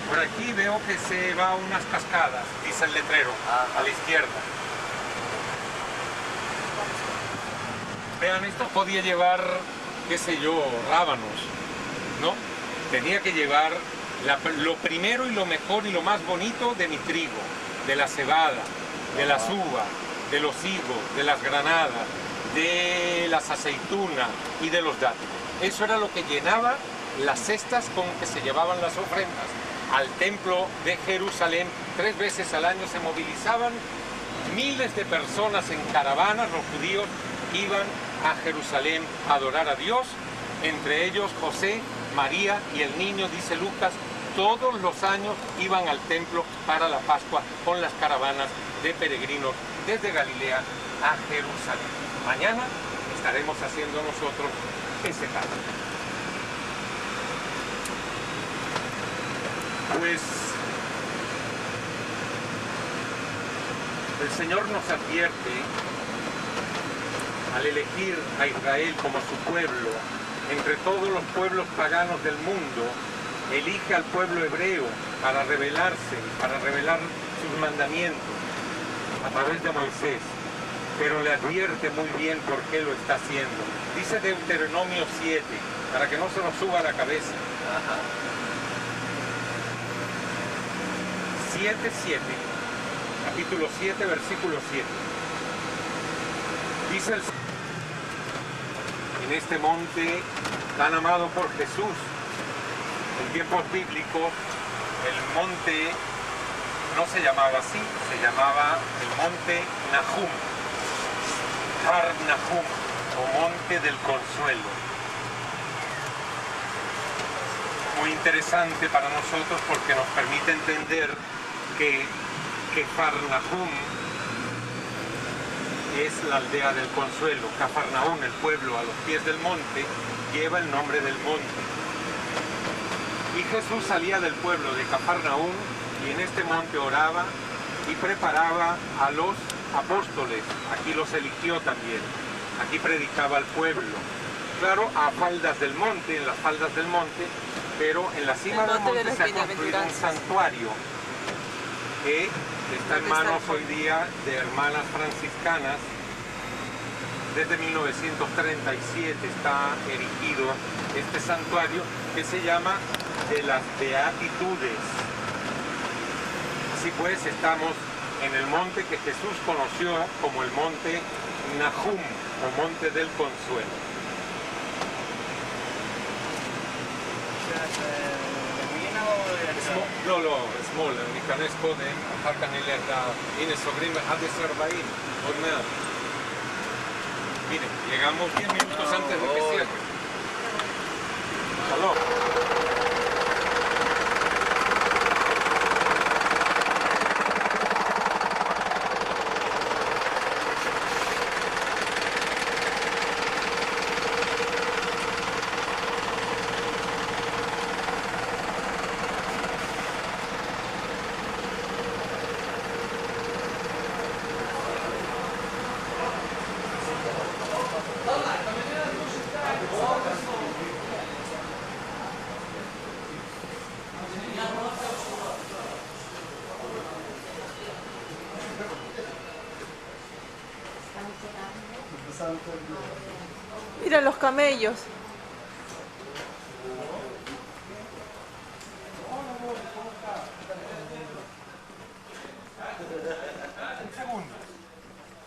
Por aquí veo que se va a unas cascadas, dice el letrero, a la izquierda. Vean, esto podía llevar, qué sé yo, rábanos, ¿no? Tenía que llevar lo primero y lo mejor y lo más bonito de mi trigo, de la cebada, de las uvas, de los higos, de las granadas, de las aceitunas y de los dátiles. Eso era lo que llenaba las cestas con que se llevaban las ofrendas. Al templo de Jerusalén 3 veces al año se movilizaban miles de personas en caravanas. Los judíos iban a Jerusalén a adorar a Dios, entre ellos José, María y el niño, dice Lucas, todos los años iban al templo para la Pascua con las caravanas de peregrinos desde Galilea a Jerusalén. Mañana estaremos haciendo nosotros ese canto. Pues el Señor nos advierte al elegir a Israel como su pueblo, entre todos los pueblos paganos del mundo, elige al pueblo hebreo para revelarse, para revelar sus mandamientos a través de Moisés, pero le advierte muy bien por qué lo está haciendo. Dice Deuteronomio 7, para que no se nos suba a la cabeza. 7:7, capítulo 7, versículo 7. Dice el Señor, en este monte tan amado por Jesús, en tiempos bíblicos, el monte no se llamaba así, se llamaba el monte Nahum, Har Nahum, o monte del consuelo. Muy interesante para nosotros porque nos permite entender que Cafarnaúm es la aldea del consuelo. Cafarnaúm, el pueblo a los pies del monte, lleva el nombre del monte. Y Jesús salía del pueblo de Cafarnaúm y en este monte oraba y preparaba a los apóstoles. Aquí los eligió también. Aquí predicaba al pueblo. Claro, a faldas del monte, en las faldas del monte, pero en la cima del monte se ha construido un santuario que está en manos hoy día de hermanas franciscanas. Desde 1937 está erigido este santuario que se llama de las Beatitudes. Así pues, estamos en el monte que Jesús conoció como el monte Nahum, o monte del consuelo. שמאל, ניכנס קודם, אחר כך נלך, הנה סוגרים 11:40, עוד מעט. Miren, llegamos 10 minutos antes de que cierre. Shalom. Mira los camellos. Un segundo.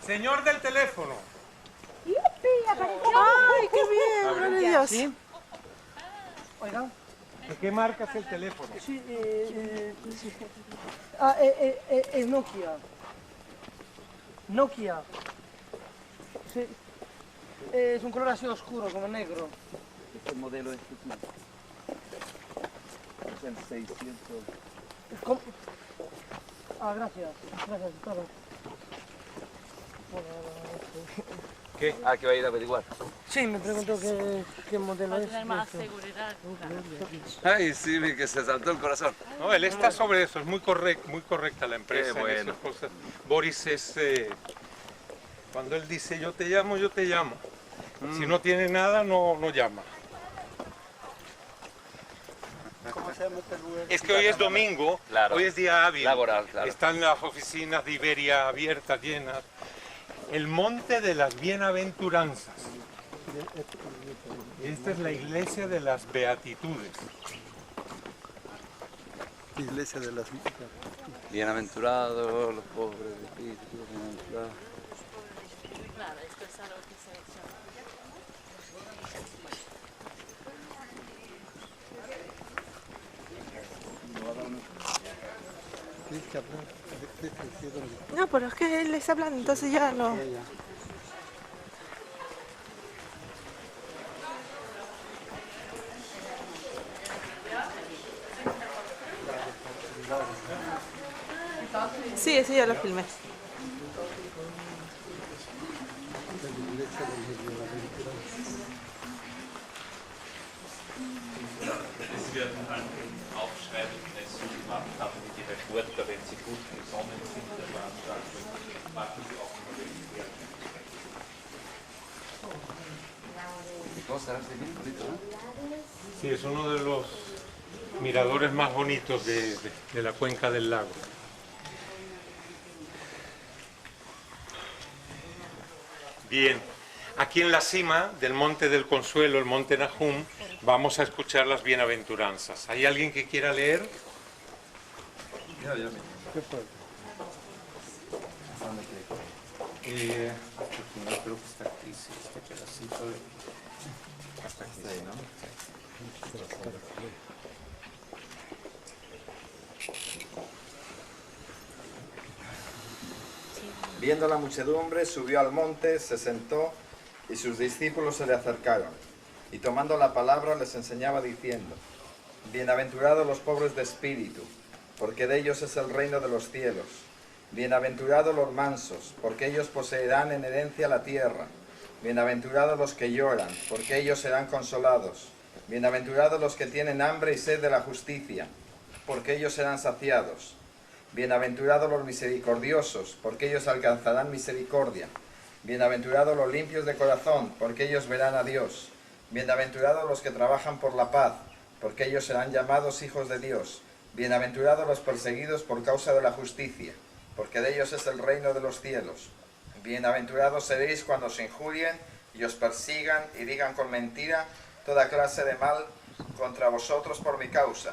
Señor del teléfono. ¡Ay, qué bien! ¡Gloria a Dios! ¿Sí? Oigan. ¿De qué marca es el teléfono? Sí, es Nokia. Nokia. Sí. Es un color así oscuro, como negro. Este modelo es el 600. ¿Cómo? Ah, gracias. Gracias, todo. ¿Qué? Ah, que va a ir a averiguar. Sí, me preguntó qué modelo Para es. tener más seguridad. Ay, sí, vi que se saltó el corazón. No, él está sobre eso, es muy correcta la empresa. Qué bueno. En esas cosas. Boris es, cuando él dice yo te llamo, yo te llamo. Si no tiene nada, no llama. ¿Cómo se Es que hoy es domingo, Claro. hoy es día hábil. Laboral, claro. Están las oficinas de Iberia abiertas, llenas. El monte de las bienaventuranzas. Esta es la iglesia de las beatitudes. Iglesia de las... Bienaventurados los pobres de espíritu, bienaventurados. Claro, esto es algo que se llama. No, pero es que él les habla, entonces ya no. Sí, ese ya lo filmé. Es wird ein Aufschreiben dessen gemacht haben, die Reporter, wenn sie gut gesonnen sind, der Veranstaltung, machen sie auch immer registriert. Sí, es uno de los miradores más bonitos de la cuenca del lago. Bien, aquí en la cima del Monte del Consuelo, el Monte Nahum, vamos a escuchar las bienaventuranzas. ¿Hay alguien que quiera leer? Creo que está aquí, sí, este pedacito de... Hasta aquí, ¿no? Viendo la muchedumbre, subió al monte, se sentó, y sus discípulos se le acercaron. Y tomando la palabra les enseñaba diciendo: Bienaventurados los pobres de espíritu, porque de ellos es el reino de los cielos. Bienaventurados los mansos, porque ellos poseerán en herencia la tierra. Bienaventurados los que lloran, porque ellos serán consolados. Bienaventurados los que tienen hambre y sed de la justicia, porque ellos serán saciados. Bienaventurados los misericordiosos, porque ellos alcanzarán misericordia. Bienaventurados los limpios de corazón, porque ellos verán a Dios. Bienaventurados los que trabajan por la paz, porque ellos serán llamados hijos de Dios. Bienaventurados los perseguidos por causa de la justicia, porque de ellos es el reino de los cielos. Bienaventurados seréis cuando os injurien y os persigan y digan con mentira toda clase de mal contra vosotros por mi causa.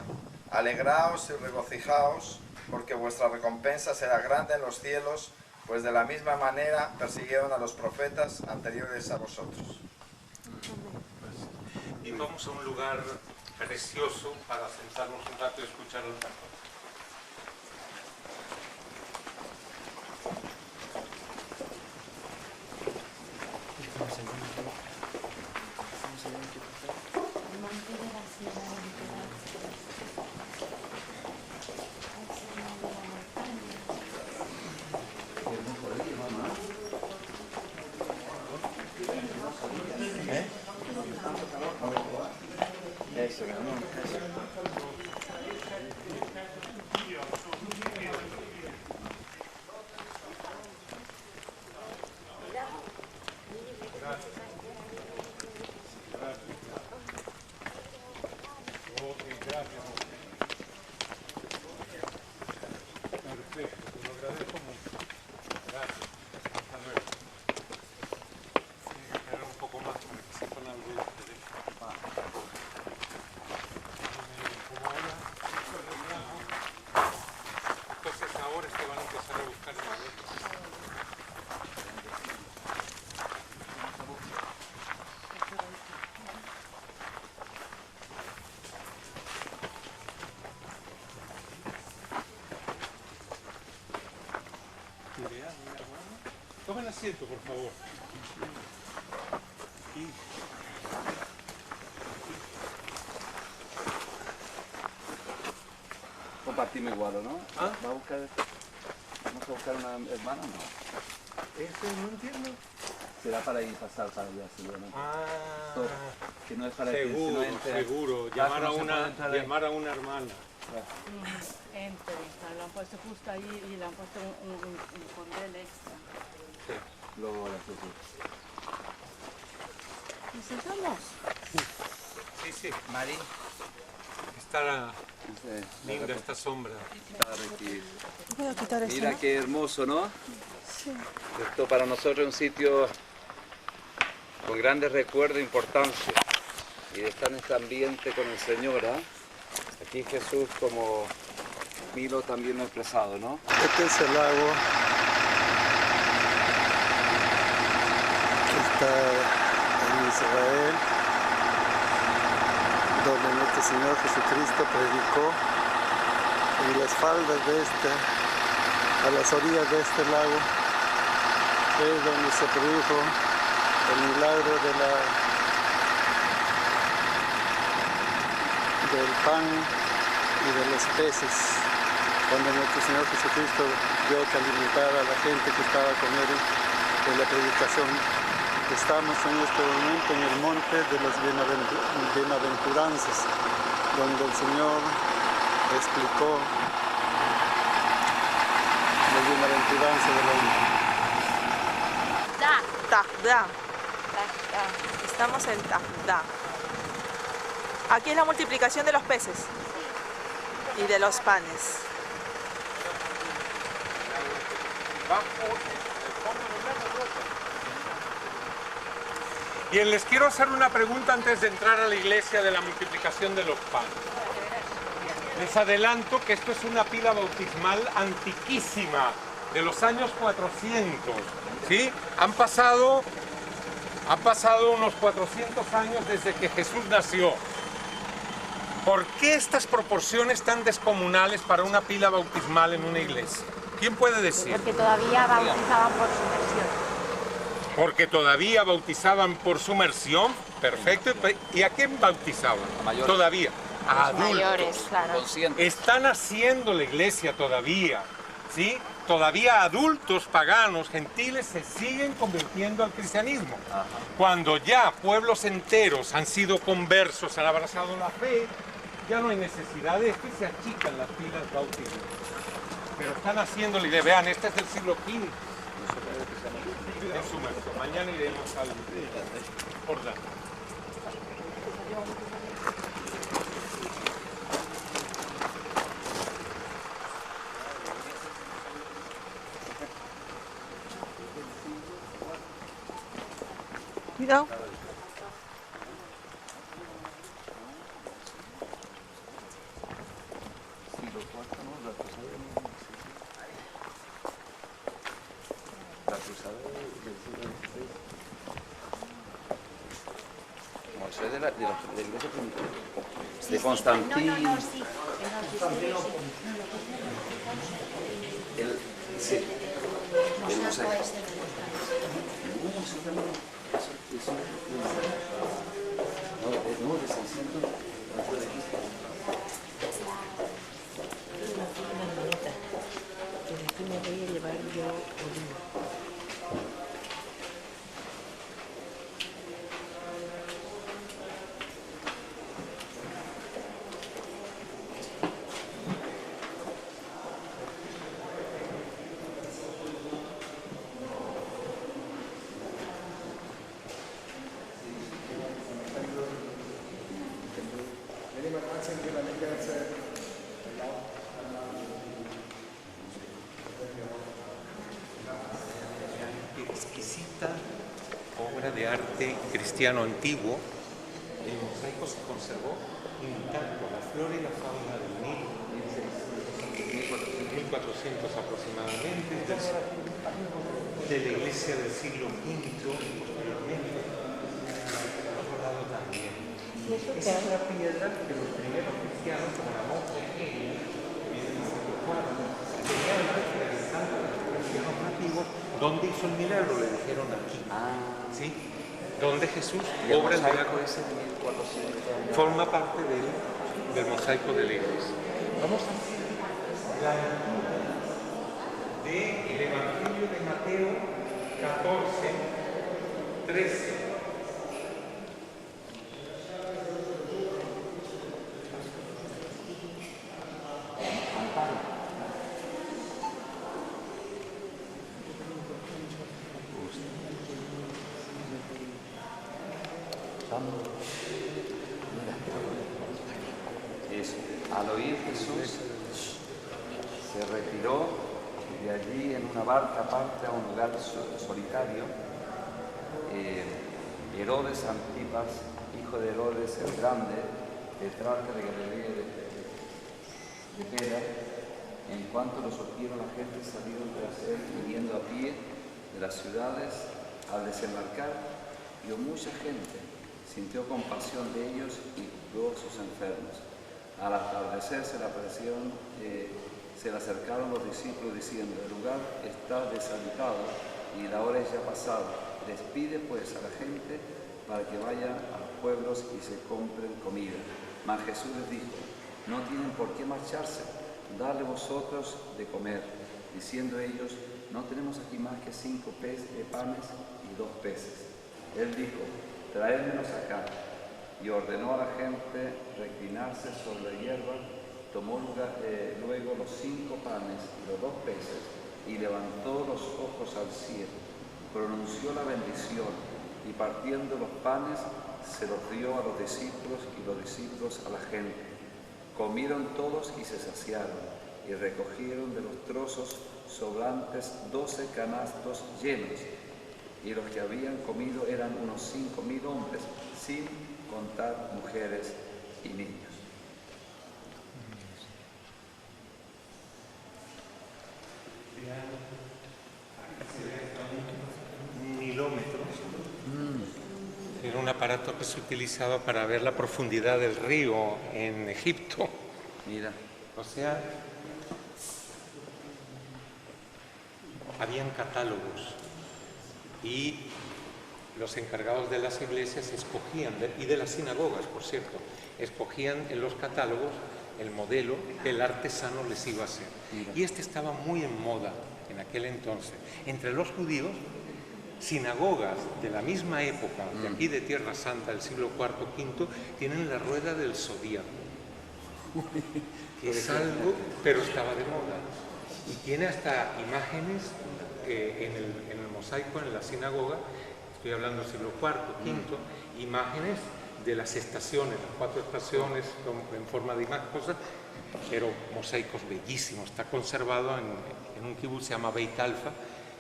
Alegraos y regocijaos, porque vuestra recompensa será grande en los cielos, pues de la misma manera persiguieron a los profetas anteriores a vosotros. Y vamos a un lugar precioso para sentarnos un rato y escuchar el canto. Eso, ¿no? Perfecto, te lo agradezco mucho. Gracias. Hasta luego. Tiene que esperar un poco más para que sepan algo de ustedes. Entonces ahora es que van a empezar a buscar maletas. Tomen asiento, por favor. Compartimos igual, ¿no? ¿Ah? ¿Vamos a buscar una hermana o no? Eso no entiendo. Será para ir pasar para allá, seguramente. Ah, Que no es para que seguro, si no entre. seguro. Ah, Llamar no a se puede una, entrar ahí. llamar a una hermana. Entre, lo han puesto justo ahí y le han puesto un cordel extra. Luego la subo. ¿Nos sentamos? Sí, sí. Mari, está linda esta sombra. Voy a quitar eso, Mira ¿no? qué hermoso, ¿no? Sí. Esto para nosotros es un sitio con grandes recuerdos e importancia. Y de estar en este ambiente con el Señor, ¿ah? Aquí Jesús, como Milo también lo ha expresado, ¿no? Este es el lago que está en Israel, donde nuestro Señor Jesucristo predicó, y las faldas de a las orillas de este lago, es donde se produjo el milagro del pan y de los peces, cuando nuestro Señor Jesucristo dio que alimentar a la gente que estaba con él en la predicación. Estamos en este momento en el monte de las bienaventuranzas, donde el Señor explicó las bienaventuranzas del hombre. Tafda. Estamos en Tafda. Aquí es la multiplicación de los peces y de los panes. Bien, les quiero hacer una pregunta antes de entrar a la iglesia de la multiplicación de los panes. Les adelanto que esto es una pila bautismal antiquísima, de los años 400, ¿sí? Han pasado unos 400 años desde que Jesús nació. ¿Por qué estas proporciones tan descomunales para una pila bautismal en una iglesia? ¿Quién puede decir? Porque todavía bautizaban por sumersión. Porque todavía bautizaban por sumersión, perfecto. ¿Y a quién bautizaban? A mayores. Todavía. A adultos. Mayores, claro. Conscientes. Están haciendo la iglesia todavía, ¿sí? Todavía adultos paganos, gentiles, se siguen convirtiendo al cristianismo. Ajá. Cuando ya pueblos enteros han sido conversos, han abrazado la fe, ya no hay necesidad de esto y se achican las pilas bautismales. Pero están haciendo la idea. Vean, este es del siglo XV. En sumerso. Mañana iremos al Jordán. Cuidado. La cruzada del siglo XVI. Moisés de la iglesia primitiva. De Constantino. No, sí. Sí. El mosaico. No, de 600 antes de Cristo. Pero aquí me voy a llevar yo oliva. Exquisita obra de arte cristiano antiguo. El mosaico se conservó intacto, la flora y la fauna del Nilo, 1400 aproximadamente, de la iglesia del siglo V, posteriormente, por otro lado también. Esa es una piedra que los primeros cristianos, como la monja Eugenia, que viene en el siglo IV, tenían representando a los cristianos nativos. ¿Dónde hizo el milagro? Le dijeron aquí. ¿Sí? ¿Dónde Jesús obra el milagro? Forma parte del mosaico de la iglesia. Vamos a hacer la lectura del Evangelio de Mateo 14, 13. Eso. Al oír Jesús, se retiró de allí en una barca aparte a un lugar solitario. Herodes Antipas, hijo de Herodes el Grande, tetrarca de Galilea de Pera, en cuanto lo supieron, la gente salieron tras él viniendo a pie de las ciudades. Al desembarcar, vio mucha gente, sintió compasión de ellos y curó a sus enfermos. Al atardecer se le acercaron los discípulos diciendo: el lugar está deshabitado y la hora es ya pasada. Despide pues a la gente para que vayan a los pueblos y se compren comida. Mas Jesús les dijo: no tienen por qué marcharse, dadle vosotros de comer. Diciendo ellos: no tenemos aquí más que 5 panes y 2 peces. Él dijo: traédmelos acá. Y ordenó a la gente reclinarse sobre la hierba. Tomó luego los 5 panes y los 2 peces y levantó los ojos al cielo, pronunció la bendición y partiendo los panes se los dio a los discípulos y los discípulos a la gente. Comieron todos y se saciaron y recogieron de los trozos sobrantes 12 canastos llenos, y los que habían comido eran unos 5.000 hombres, sin contar mujeres y niños. Un milómetro. Era un aparato que se utilizaba para ver la profundidad del río en Egipto. Mira. O sea, habían catálogos y los encargados de las iglesias escogían, y de las sinagogas, por cierto, escogían en los catálogos el modelo que el artesano les iba a hacer. Y este estaba muy en moda en aquel entonces. Entre los judíos, sinagogas de la misma época, de aquí de Tierra Santa, del siglo IV, V, tienen la rueda del zodíaco, que es algo, pero estaba de moda. Y tiene hasta imágenes en el mosaico, en la sinagoga, estoy hablando del siglo IV, V, imágenes de las estaciones, las 4 estaciones en forma de cosas, pero mosaicos bellísimos. Está conservado en un kibutz, se llama Beit Alfa,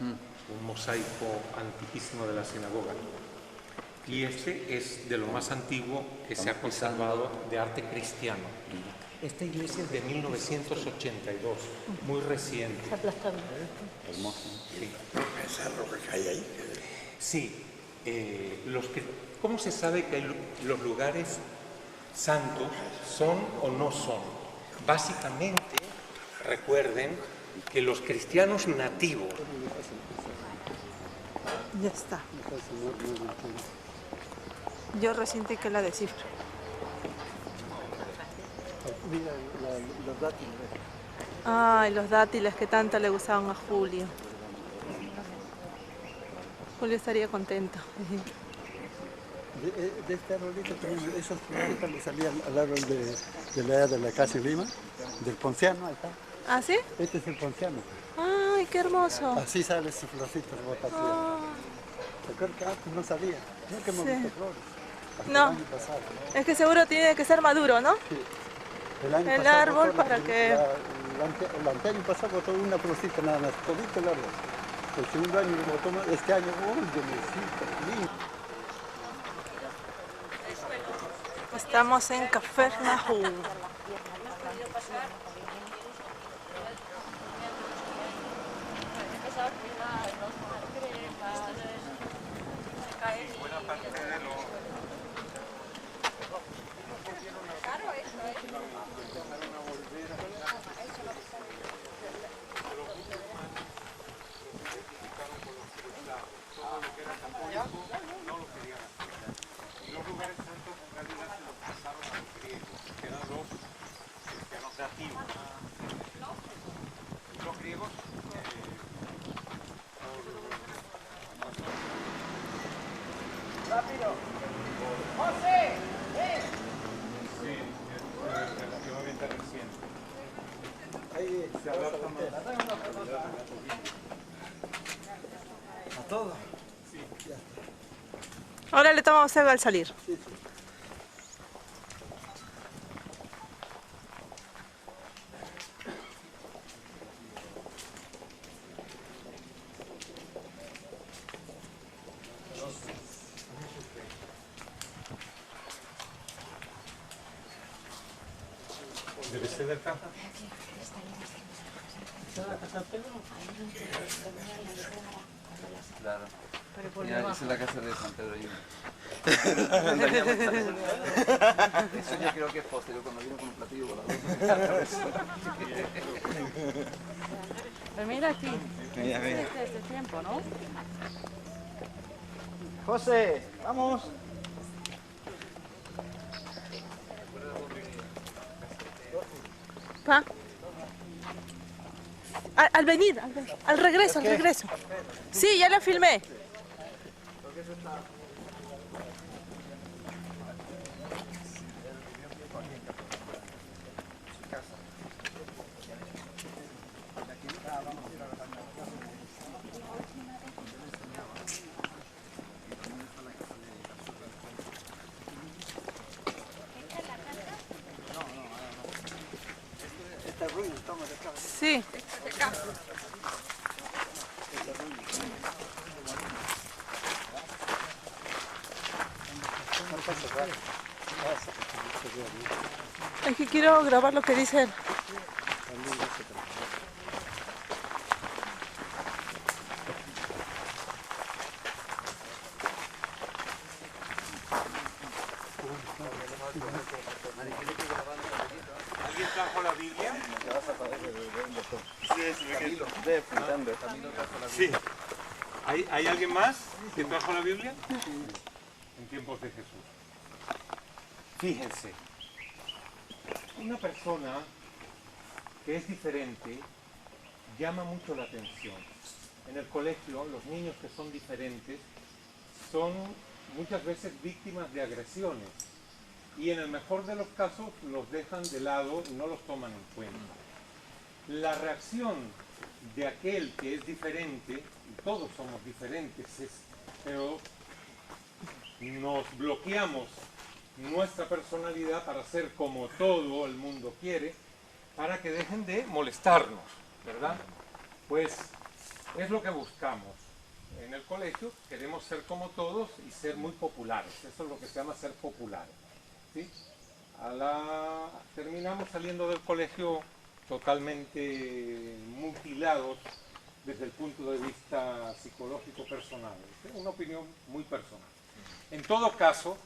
un mosaico antiquísimo de la sinagoga. Y este es de lo más antiguo que se ha conservado de arte cristiano. Esta iglesia es de 1982, muy reciente. Está aplastando. Hermoso. Sí. ¿Pensar lo que hay ahí? Sí. ¿Cómo se sabe que los lugares santos son o no son? Básicamente, recuerden que los cristianos nativos... Ya está. Yo resiento que la descifro. Mira, los dátiles. Ay, los dátiles que tanto le gustaban a Julio. Julio estaría contento. De este arbolito tenemos esos floretas que salían al árbol de la edad de la casa en Lima, del ponciano, ahí está. ¿Ah, sí? Este es el ponciano. Ay, qué hermoso. Así sale sus florcitas botadas. ¿Te acuerdas que antes no salía? Nunca hemos visto flores. Hasta No. el año pasado, ¿no? Es que seguro tiene que ser maduro, ¿no? Sí. El El árbol botó para que... El año pasado botó una florcita nada más, todito el árbol. El segundo año lo botó más, este año, uy, de mesita, lindo. Estamos en Cafarnaúm. Buena parte de los... Los lugares santos en realidad se los pasaron a los griegos, que eran los cristianos nativos. Los griegos ¡Rápido! ¡José! ¡Ven! sí, es relativamente reciente. Ahí Se adapta más. a todo. Ahora le tomamos cebo al salir. ¿Este del campo? Claro. Pero por Mira, debajo. esa es la casa de San Pedro Indio. Eso yo creo que es posterior cuando vino con un platillo volador. Pero mira aquí. Mira, mira. Este tiempo, ¿no? José, vamos. Pa. Al venir, al regreso, al regreso. Sí, ya la filmé. Sí. Es que quiero grabar lo que dice él. ¿Alguien trajo la Biblia? Sí. ¿Hay alguien más que trajo la Biblia? En tiempos de Jesús. Fíjense, una persona que es diferente llama mucho la atención. En el colegio, los niños que son diferentes son muchas veces víctimas de agresiones y en el mejor de los casos los dejan de lado y no los toman en cuenta. La reacción de aquel que es diferente, y todos somos diferentes, pero nos bloqueamos nuestra personalidad para ser como todo el mundo quiere, para que dejen de molestarnos, ¿verdad? Pues es lo que buscamos. En el colegio queremos ser como todos y ser muy populares, eso es lo que se llama ser populares, ¿sí? Terminamos saliendo del colegio totalmente mutilados desde el punto de vista psicológico personal, ¿sí? Una opinión muy personal. En todo caso,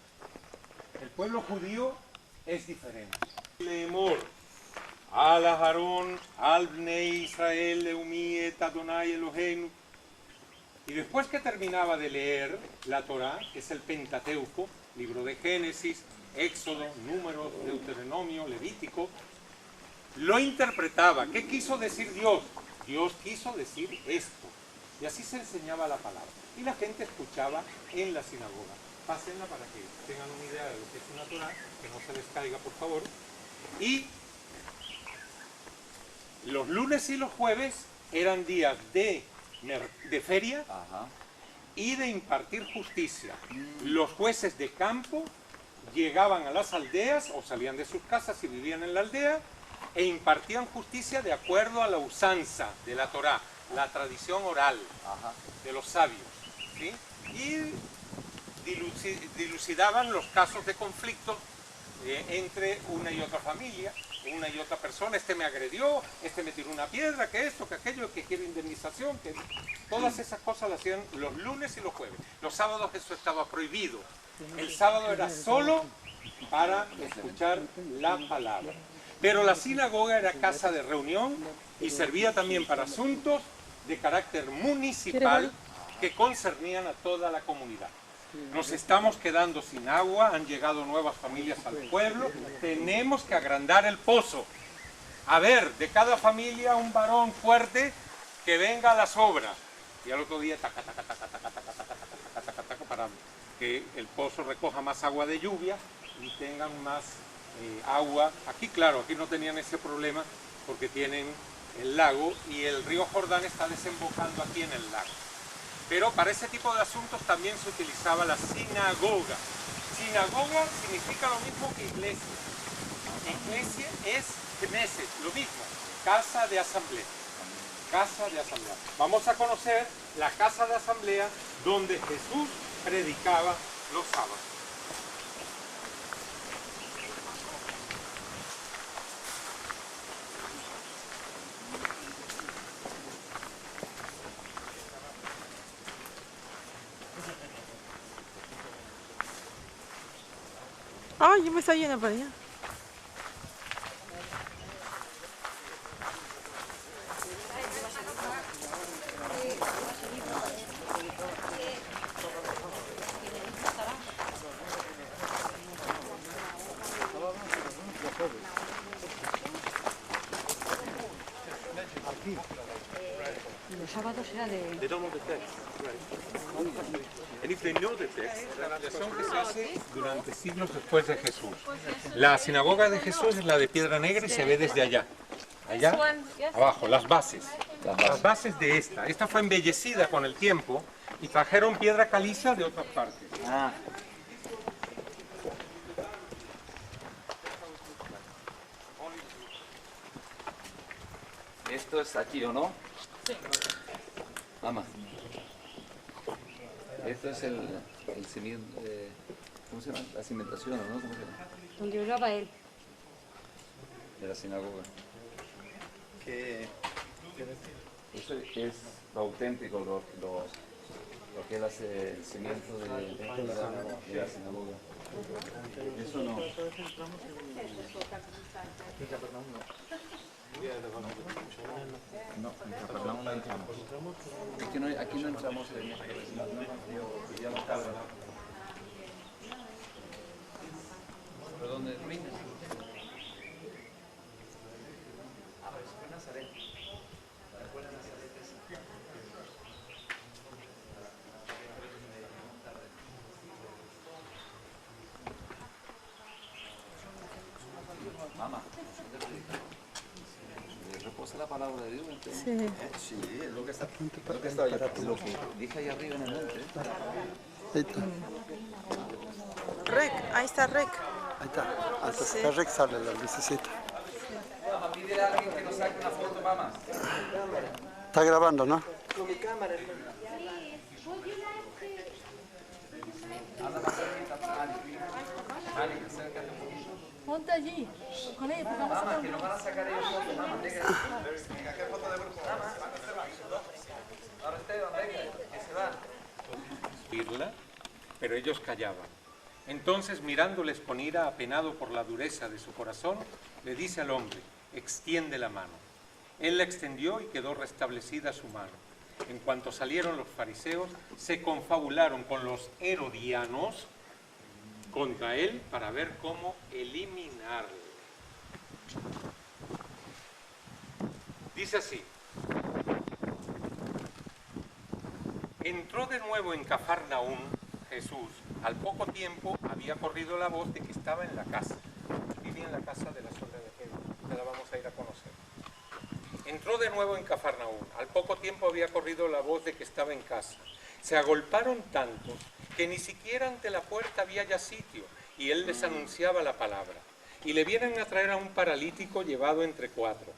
el pueblo judío es diferente. Leemor, al Aharón, al Bnei Israel, Leumi et Adonai Eloheinu. Y después que terminaba de leer la Torá, que es el Pentateuco, libro de Génesis, Éxodo, Números, Deuteronomio, Levítico, lo interpretaba. ¿Qué quiso decir Dios? Dios quiso decir esto. Y así se enseñaba la palabra. Y la gente escuchaba en la sinagoga. Pásenla para que tengan una idea de lo que es una Torá, que no se les caiga, por favor. Y los lunes y los jueves eran días de feria y de impartir justicia. Los jueces de campo llegaban a las aldeas o salían de sus casas y vivían en la aldea e impartían justicia de acuerdo a la usanza de la Torá, la tradición oral de los sabios, ¿sí? Y dilucidaban los casos de conflicto entre una y otra familia, una y otra persona. Este me agredió, este me tiró una piedra, que esto, que aquello, que quiere indemnización, que todas esas cosas las hacían los lunes y los jueves. Los sábados eso estaba prohibido. El sábado era solo para escuchar la palabra. Pero la sinagoga era casa de reunión y servía también para asuntos de carácter municipal que concernían a toda la comunidad. Nos estamos quedando sin agua, han llegado nuevas familias al pueblo, tenemos que agrandar el pozo. A ver, de cada familia un varón fuerte que venga a las obras. Y al otro día para que el pozo recoja más agua de lluvia y tengan más agua. Aquí, claro, aquí no tenían ese problema porque tienen el lago y el río Jordán está desembocando aquí en el lago. Pero para ese tipo de asuntos también se utilizaba la sinagoga. Sinagoga significa lo mismo que iglesia. Iglesia es Knesset, lo mismo, casa de asamblea. Casa de asamblea. Vamos a conocer la casa de asamblea donde Jesús predicaba los sábados. Ay, yo me está yendo para allá. Los sábados era de... They don't know the text. Right. And if they know the text, la tradición que se hace durante siglos después de Jesús. La sinagoga de Jesús es la de piedra negra y se ve desde allá. Allá, abajo, las bases. Las bases de esta. Esta fue embellecida con el tiempo y trajeron piedra caliza de otras partes. Ah. Esto es aquí, ¿o no? Sí. Mamá. Esto es el cimiento, ¿cómo se llama? La cimentación, ¿no? ¿Cómo se llama? Donde oraba él. De la sinagoga. ¿Qué? Eso es lo auténtico, lo que él hace, el cimiento de la sinagoga. Eso no. No, en Capernaum no entramos. Aquí no entramos ya no cabe. ¿Pero dónde? ¿Ruinas? Ah, pero eso fue Nazaret. ¿Fue Nazaret esa? Mamá, reposa la palabra de Dios. Sí. Sí, es lo que está Lo que dije ahí arriba en el monte. Ahí está. Rec, ahí está Rec. Ahí está. Hasta Sí. está Rex sale la lucecita. Mamá, pídele a alguien que nos saque una foto, mamá. Está grabando, ¿no? Con mi cámara. Ponte allí, con ella, porque vamos a sacar Que nos van a sacar ellos fotos, mamá. Venga, ¿qué foto de grupo? Ahora Esteban, venga, que se va. Irla, pero ellos callaban. Entonces, mirándoles con ira, apenado por la dureza de su corazón, le dice al hombre: extiende la mano. Él la extendió y quedó restablecida su mano. En cuanto salieron los fariseos, se confabularon con los herodianos contra él para ver cómo eliminarlo. Dice así: entró de nuevo en Cafarnaún Jesús. Al poco tiempo había corrido la voz de que estaba en la casa. Vivía en la casa de la suegra de Pedro. Ya la vamos a ir a conocer. Entró de nuevo en Cafarnaún. Al poco tiempo había corrido la voz de que estaba en casa. Se agolparon tantos que ni siquiera ante la puerta había ya sitio, y él les anunciaba la palabra. Y le vienen a traer a un paralítico llevado entre cuatro.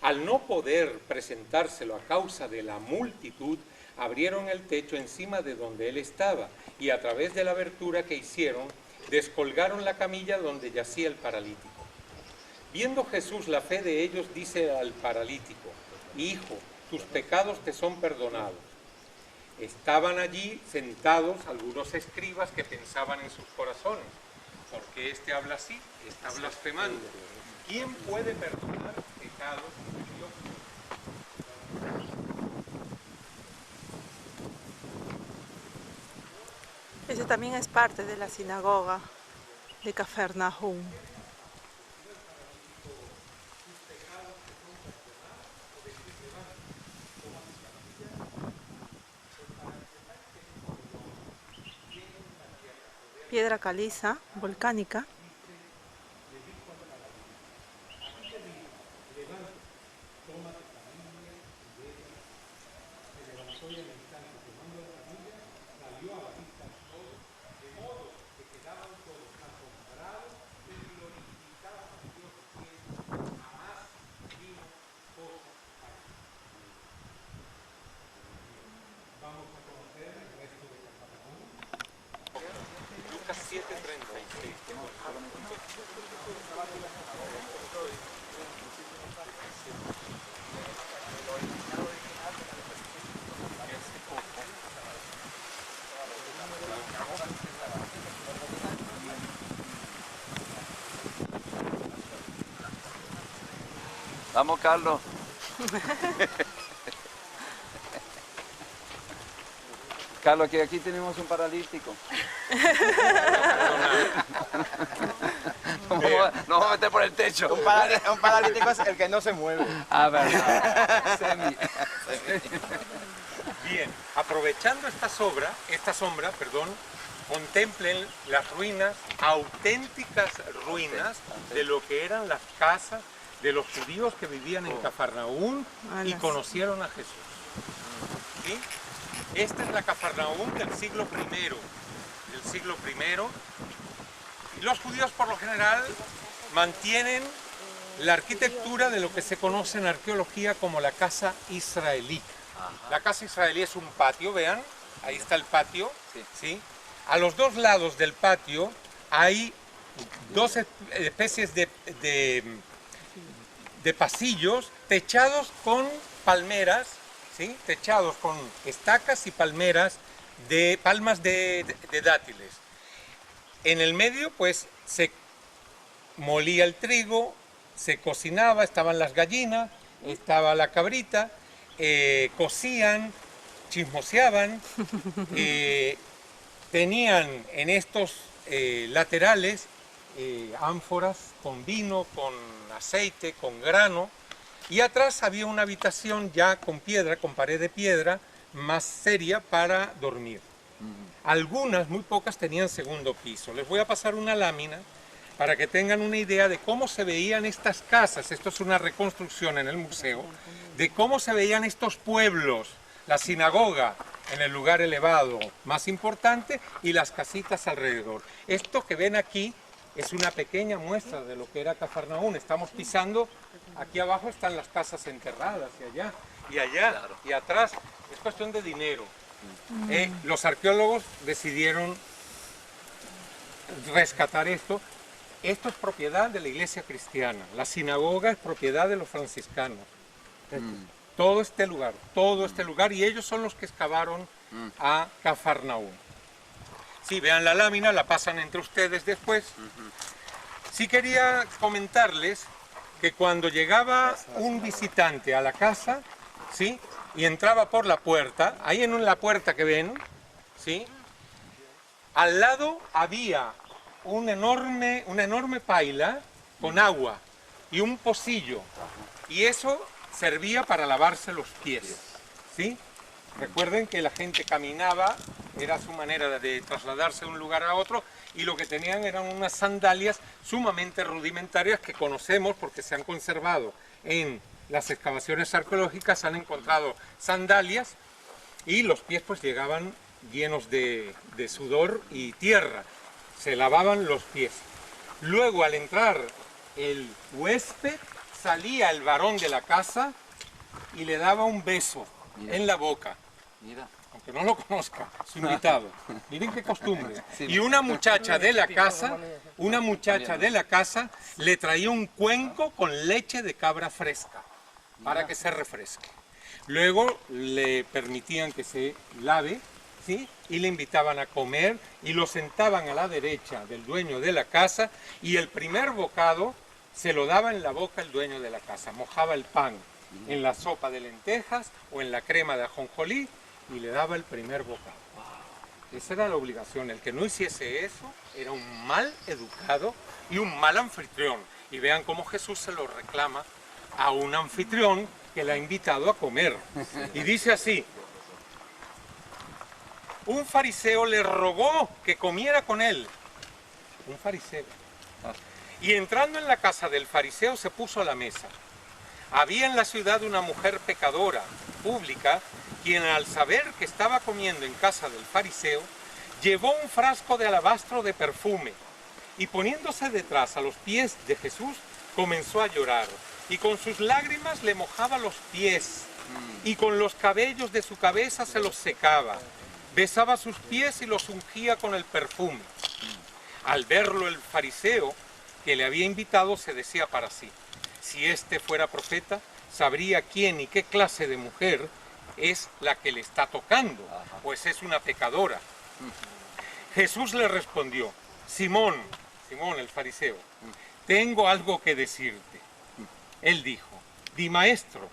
Al no poder presentárselo a causa de la multitud, abrieron el techo encima de donde él estaba, y a través de la abertura que hicieron, descolgaron la camilla donde yacía el paralítico. Viendo Jesús la fe de ellos, dice al paralítico: hijo, tus pecados te son perdonados. Estaban allí sentados algunos escribas que pensaban en sus corazones: ¿por qué este habla así? Está blasfemando. ¿Quién puede perdonar pecados sino Dios? Ese también es parte de la sinagoga de Cafarnaún. Piedra caliza, volcánica. Lucas 7:36. Vamos, Carlos. Carlos, que aquí tenemos un paralítico. Nos vamos a meter por el techo. Un paralítico es el que no se mueve. Ah, verdad. Semi. Bien, aprovechando esta sombra, contemplen las ruinas, auténticas ruinas de lo que eran las casas de los judíos que vivían en Cafarnaún y conocieron a Jesús. ¿Sí? Esta es la Cafarnaún del siglo I. Y los judíos por lo general mantienen la arquitectura de lo que se conoce en arqueología como la casa israelí. La casa israelí es un patio, vean, ahí está el patio, ¿sí? A los dos lados del patio hay dos especies de pasillos techados con palmeras, ¿sí? Techados con estacas y palmas de dátiles. En el medio pues se molía el trigo, se cocinaba, estaban las gallinas, estaba la cabrita, cocían, chismoseaban, tenían en estos laterales ánforas con vino, con aceite, con grano, y atrás había una habitación ya con piedra, con pared de piedra, más seria para dormir. Algunas, muy pocas, tenían segundo piso. Les voy a pasar una lámina para que tengan una idea de cómo se veían estas casas. Esto es una reconstrucción en el museo, de cómo se veían estos pueblos, la sinagoga en el lugar elevado más importante y las casitas alrededor. Esto que ven aquí es una pequeña muestra de lo que era Cafarnaún. Estamos pisando, aquí abajo están las casas enterradas, y allá, y atrás. Es cuestión de dinero. Los arqueólogos decidieron rescatar esto. Esto es propiedad de la iglesia cristiana. La sinagoga es propiedad de los franciscanos. Todo este lugar, y ellos son los que excavaron a Cafarnaún. Sí, vean la lámina, la pasan entre ustedes después. Sí quería comentarles que cuando llegaba un visitante a la casa, ¿sí? Y entraba por la puerta, ahí en la puerta que ven, ¿sí? Al lado había una enorme paila con agua y un pocillo, y eso servía para lavarse los pies, ¿sí? Recuerden que la gente caminaba, era su manera de trasladarse de un lugar a otro, y lo que tenían eran unas sandalias sumamente rudimentarias que conocemos porque se han conservado en las excavaciones arqueológicas. Han encontrado sandalias y los pies pues llegaban llenos de sudor y tierra. Se lavaban los pies. Luego, al entrar el huésped, salía el varón de la casa y le daba un beso en la boca. Aunque no lo conozca, su invitado. Miren qué costumbre. Y una muchacha de la casa, le traía un cuenco con leche de cabra fresca para que se refresque. Luego le permitían que se lave, ¿sí? Y le invitaban a comer y lo sentaban a la derecha del dueño de la casa, y el primer bocado se lo daba en la boca el dueño de la casa. Mojaba el pan en la sopa de lentejas o en la crema de ajonjolí y le daba el primer bocado. Esa era la obligación. El que no hiciese eso era un mal educado y un mal anfitrión. Y vean cómo Jesús se lo reclama a un anfitrión que le ha invitado a comer. Y dice así: un fariseo le rogó que comiera con él. Un fariseo. Y entrando en la casa del fariseo se puso a la mesa. Había en la ciudad una mujer pecadora, pública, quien al saber que estaba comiendo en casa del fariseo, llevó un frasco de alabastro de perfume y poniéndose detrás a los pies de Jesús, comenzó a llorar y con sus lágrimas le mojaba los pies y con los cabellos de su cabeza se los secaba. Besaba sus pies y los ungía con el perfume. Al verlo el fariseo que le había invitado se decía para sí: si este fuera profeta, sabría quién y qué clase de mujer es la que le está tocando, pues es una pecadora. Jesús le respondió: Simón el fariseo, tengo algo que decirte. Él dijo: Di maestro.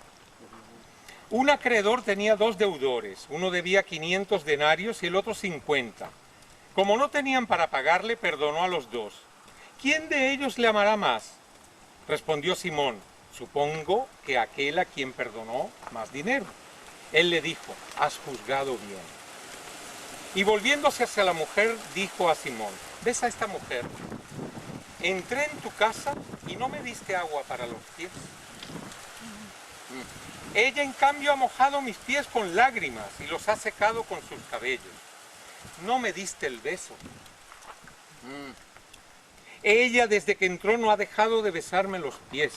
Un acreedor tenía 2 deudores, uno debía 500 denarios y el otro 50. Como no tenían para pagarle, perdonó a los 2. ¿Quién de ellos le amará más? Respondió Simón, supongo que aquel a quien perdonó más dinero. Él le dijo, has juzgado bien. Y volviéndose hacia la mujer, dijo a Simón, ¿ves a esta mujer? Entré en tu casa y no me diste agua para los pies. Ella en cambio ha mojado mis pies con lágrimas y los ha secado con sus cabellos. No me diste el beso. Ella desde que entró no ha dejado de besarme los pies.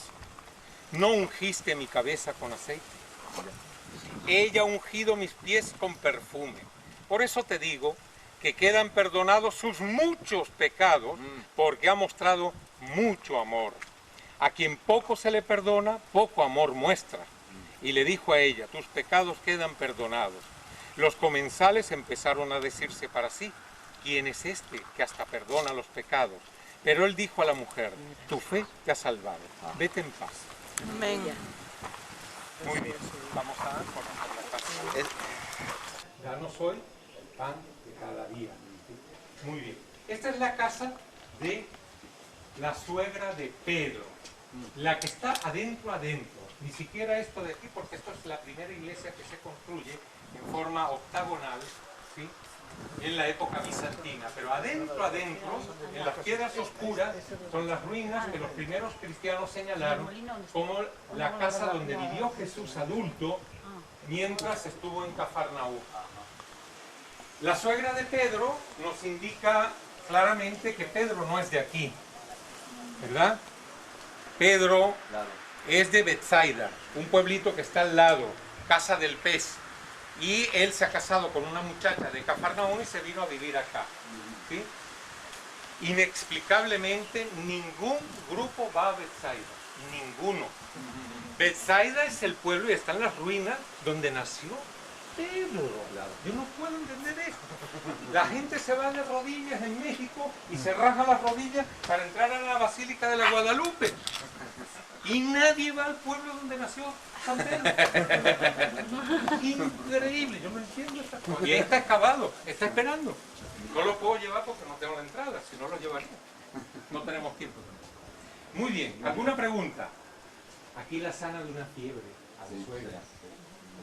No ungiste mi cabeza con aceite. Ella ha ungido mis pies con perfume. Por eso te digo que quedan perdonados sus muchos pecados porque ha mostrado mucho amor. A quien poco se le perdona, poco amor muestra. Y le dijo a ella, tus pecados quedan perdonados. Los comensales empezaron a decirse para sí, ¿quién es este que hasta perdona los pecados? Pero él dijo a la mujer, tu fe te ha salvado, vete en paz. Amén. Muy bien, vamos a conocer la casa. Danos hoy el pan de cada día. Muy bien. Esta es la casa de la suegra de Pedro, la que está adentro. Ni siquiera esto de aquí, porque esto es la primera iglesia que se construye en forma octagonal, ¿sí? En la época bizantina. Pero adentro, en las piedras oscuras, son las ruinas que los primeros cristianos señalaron como la casa donde vivió Jesús adulto mientras estuvo en Cafarnaúm. La suegra de Pedro nos indica claramente que Pedro no es de aquí, ¿verdad? Pedro es de Betsaida, un pueblito que está al lado, Casa del Pez. Y él se ha casado con una muchacha de Cafarnaúm y se vino a vivir acá. ¿Sí? Inexplicablemente, ningún grupo va a Betsaida. Ninguno. Betsaida es el pueblo y están las ruinas donde nació Pedro. Yo no puedo entender esto. La gente se va de rodillas en México y se raja las rodillas para entrar a la Basílica de la Guadalupe. Y nadie va al pueblo donde nació San Pedro. Increíble, yo no entiendo esta cosa. Y ahí está excavado, está esperando. No lo puedo llevar porque no tengo la entrada, si no lo llevaría. No tenemos tiempo. Muy bien, ¿alguna pregunta? Aquí la sana de una fiebre a su suegra.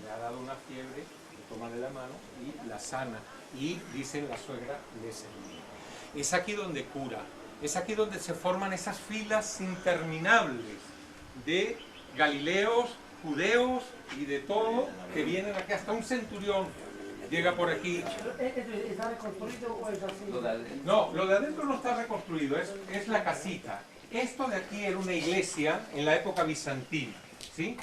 Le ha dado una fiebre, le toma de la mano y la sana. Y dice la suegra, le servirá. Es aquí donde cura. Es aquí donde se forman esas filas interminables de galileos, judeos y de todo que vienen aquí. Hasta un centurión llega por aquí. ¿Está reconstruido o es así? No, lo de adentro no está reconstruido, es la casita. Esto de aquí era una iglesia en la época bizantina, ¿sí?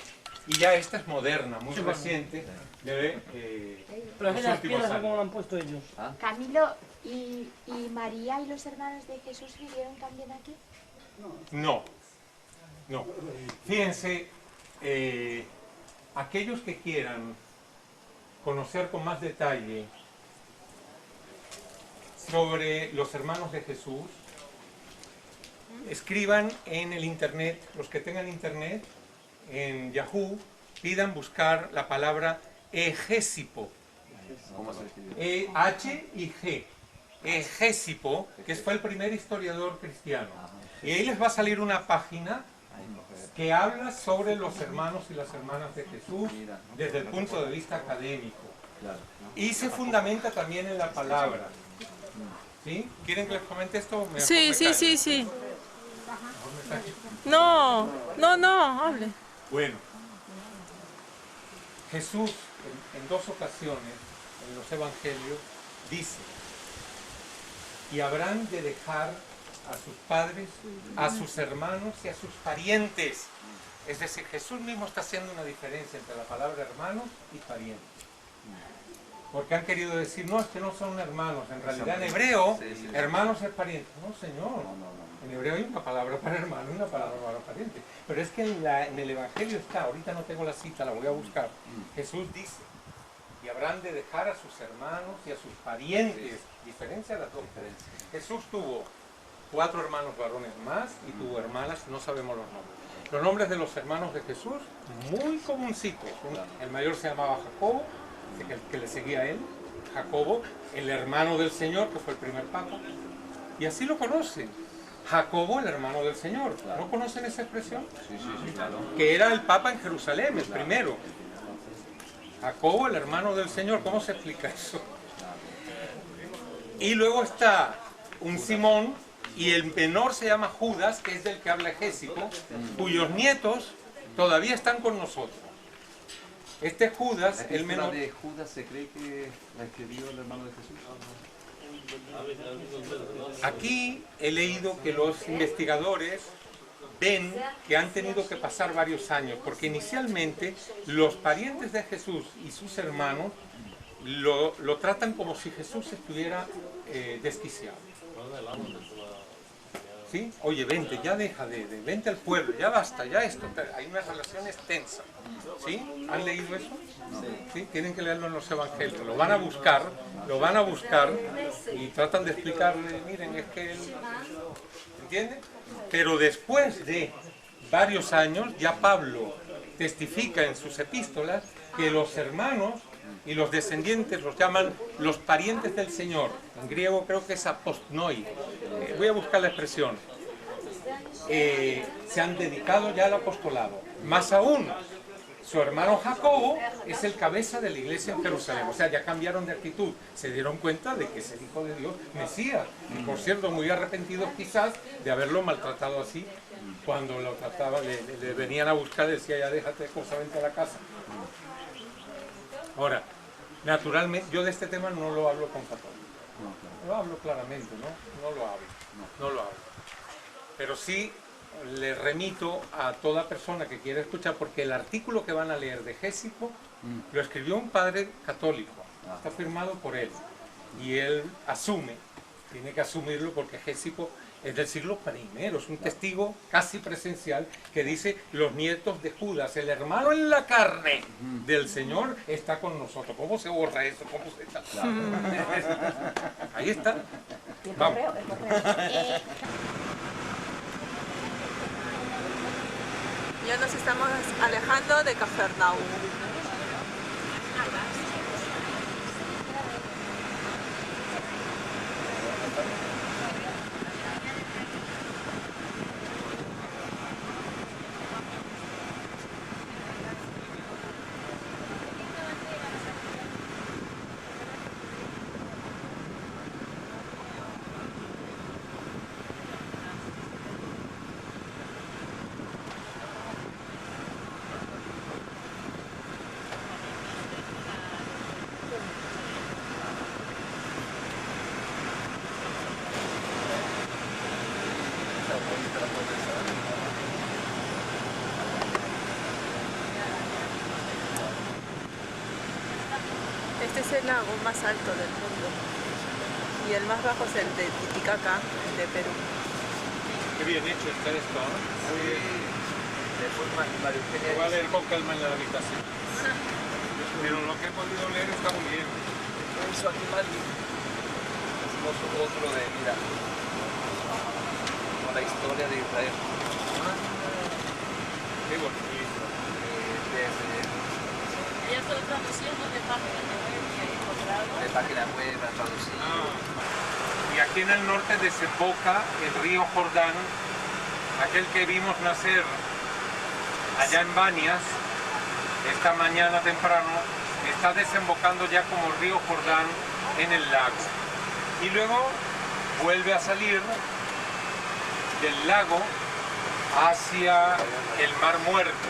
Y ya esta es moderna, muy reciente, Pero los las últimos piedras, años. ¿cómo lo han puesto ellos? Camilo, ¿y María y los hermanos de Jesús vivieron también aquí? No. Fíjense, aquellos que quieran conocer con más detalle sobre los hermanos de Jesús, escriban en el internet, los que tengan internet, en Yahoo, pidan buscar la palabra Egésipo. ¿Cómo se escribe? E-H-I-G. Egésipo, que fue el primer historiador cristiano. Y ahí les va a salir una página que habla sobre los hermanos y las hermanas de Jesús desde el punto de vista académico. Y se fundamenta también en la palabra. ¿Sí? ¿Quieren que les comente esto? Sí. No, hable. Bueno, Jesús en 2 ocasiones en los evangelios dice, y habrán de dejar a sus padres, a sus hermanos y a sus parientes. Es decir, Jesús mismo está haciendo una diferencia entre la palabra hermanos y parientes. Porque han querido decir, no, es que no son hermanos. En realidad en hebreo, hermanos es pariente. No, señor. En hebreo hay una palabra para hermano y una palabra para pariente. Pero es que en el Evangelio está, ahorita no tengo la cita, la voy a buscar. Jesús dice, y habrán de dejar a sus hermanos y a sus parientes. Diferencia las dos. Jesús tuvo 4 hermanos varones más y tuvo hermanas, no sabemos los nombres. Los nombres de los hermanos de Jesús, muy comuncitos. El mayor se llamaba Jacobo, que le seguía a él. Jacobo, el hermano del Señor, que fue el primer papa. Y así lo conocen. Jacobo, el hermano del Señor. ¿No conocen esa expresión? Sí, claro. Que era el papa en Jerusalén, el primero. Jacobo, el hermano del Señor. ¿Cómo se explica eso? Y luego está un Simón, y el menor se llama Judas, que es del que habla Egésimo, cuyos nietos todavía están con nosotros. Este Judas, el menor... de Judas se cree que la escribió el hermano de Jesús. Aquí he leído que los investigadores ven que han tenido que pasar varios años, porque inicialmente los parientes de Jesús y sus hermanos lo tratan como si Jesús estuviera desquiciado. ¿Sí? Oye, vente, ya deja vente al pueblo, ya basta, ya esto, hay una relación extensa. ¿Sí? ¿Han leído eso? ¿Sí? Tienen que leerlo en los evangelios, lo van a buscar y tratan de explicarle, miren, es que él... ¿Entienden? Pero después de varios años, ya Pablo testifica en sus epístolas que los hermanos y los descendientes los llaman los parientes del Señor. En griego creo que es apostnoi. Voy a buscar la expresión. Se han dedicado ya al apostolado. Más aún, su hermano Jacobo es el cabeza de la iglesia en Jerusalén. O sea, ya cambiaron de actitud. Se dieron cuenta de que es el Hijo de Dios, Mesías. Y por cierto, muy arrepentidos quizás de haberlo maltratado así. Cuando lo trataba, le venían a buscar, decía, ya déjate cosa, vente a la casa. Ahora, naturalmente, yo de este tema no lo hablo con católicos. Lo hablo claramente, ¿no? No lo hablo. Pero sí le remito a toda persona que quiera escuchar, porque el artículo que van a leer de Egésimo lo escribió un padre católico, está firmado por él, y él tiene que asumirlo porque Egésimo es del siglo I, es un testigo casi presencial que dice: los nietos de Judas, el hermano en la carne del Señor, está con nosotros. ¿Cómo se borra eso? ¿Cómo se está? Ahí está. Vamos. Ya nos estamos alejando de Cafarnaúm. Este es el lago más alto del mundo y el más bajo es el de Titicaca, de Perú. Qué bien hecho está esto, ¿no? Sí. De forma Lo voy a leer con calma en la habitación. Pero lo que he podido leer está muy bien. Eso aquí mal. Hicimos otro de, mira, con la historia de Israel. Qué bonito. Ella solo traduciendo de página web que he encontrado. De página web, traducido. Y aquí en el norte desemboca el río Jordán, aquel que vimos nacer allá en Banias, esta mañana temprano, está desembocando ya como río Jordán en el lago. Y luego vuelve a salir del lago hacia el Mar Muerto.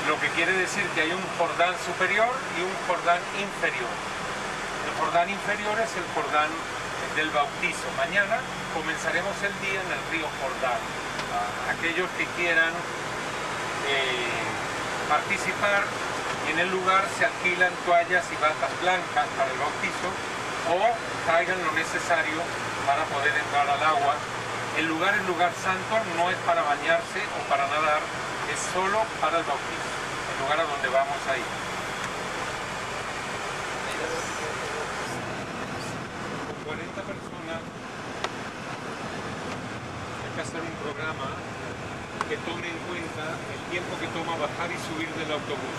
Lo que quiere decir que hay un Jordán superior y un Jordán inferior. El Jordán inferior es el Jordán del bautizo. Mañana comenzaremos el día en el río Jordán. Aquellos que quieran participar, en el lugar se alquilan toallas y batas blancas para el bautizo o traigan lo necesario para poder entrar al agua. El lugar es lugar santo, no es para bañarse o para nadar, es solo para el bautizo, el lugar a donde vamos a ir. Con 40 personas, cerca hacer un programa que tome en cuenta el tiempo que toma bajar y subir del autobús.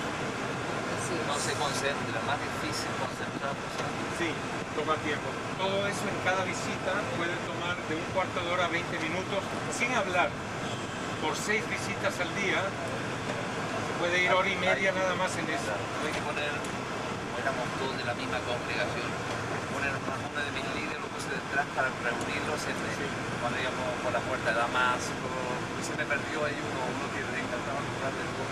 No se concentra, más difícil concentrarse. Sí, toma tiempo. Todo eso en cada visita puede tomar de un cuarto de hora a 20 minutos sin hablar. Por 6 visitas al día se puede ir hora y media nada más en eso. Hay que poner, como éramos todos de la misma congregación, poner a uno de mis líderes, lo puse detrás para reunirlos cuando íbamos por la puerta de Damasco. Se me perdió ahí uno que le encantaba jugar del gol.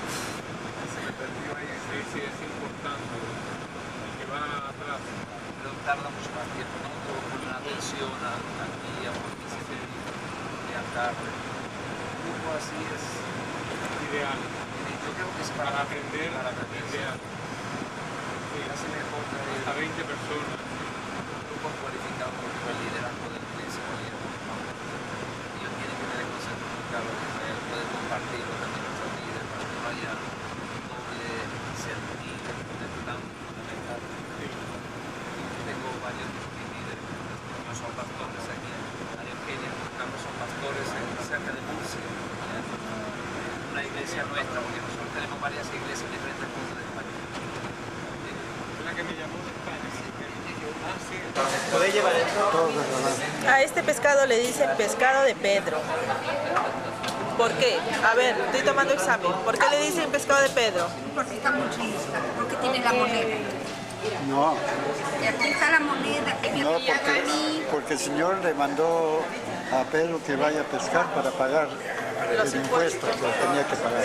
Se me perdió ahí. Sí, es importante. El que va atrás. Pero tarda mucho más tiempo, ¿no? Todo poner atención aquí, a un príncipe de acá. Un grupo así es ideal. Yo creo que es para aprender, ideal. Sí, hace mejor hasta 20 personas. Grupos cualificados por el liderazgo de la iglesia. Ellos tienen que tener concepto muy claro de Israel, poder compartirlo también con los líderes para que no haya doble sentido de plan fundamental. Tengo varios líderes que no son pastores aquí. María Eugenia y Juan Carlos son pastores cerca de Murcia. Una iglesia nuestra, porque nosotros tenemos varias iglesias en diferentes puntos de España. La que me llamó de España. ¿Podéis llevar esto? A este pescado le dicen pescado de Pedro. ¿Por qué? A ver, estoy tomando examen. ¿Por qué le dicen pescado de Pedro? Porque está muy chiquita, porque tiene la moneda. No, Y aquí está la moneda que me no enviaron a mí. porque el Señor le mandó a Pedro que vaya a pescar para pagar el impuesto que tenía que pagar.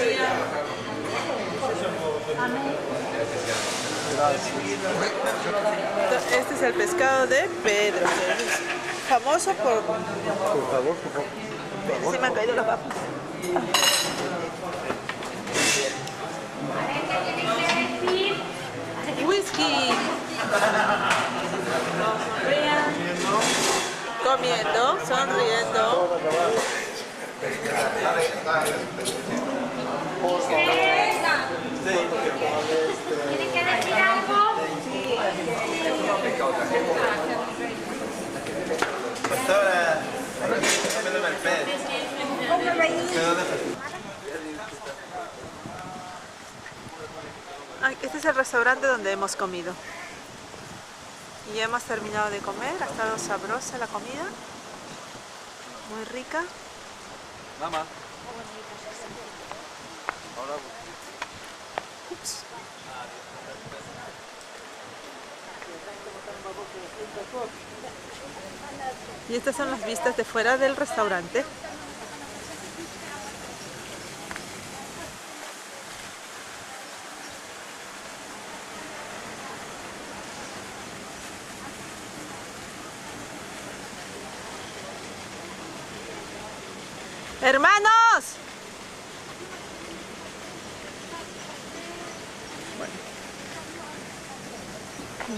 Este es el pescado de Pedro, que es famoso por... Por favor, por favor. Se me han caído las papas. Whisky. Comiendo, sonriendo. ¿Tiene que decir algo? Pastora, comiéndome el pez. Este es el restaurante donde hemos comido. Y ya hemos terminado de comer. Ha estado sabrosa la comida. Muy rica. Mamá. Ups. Y estas son las vistas de fuera del restaurante. ¡Hermanos!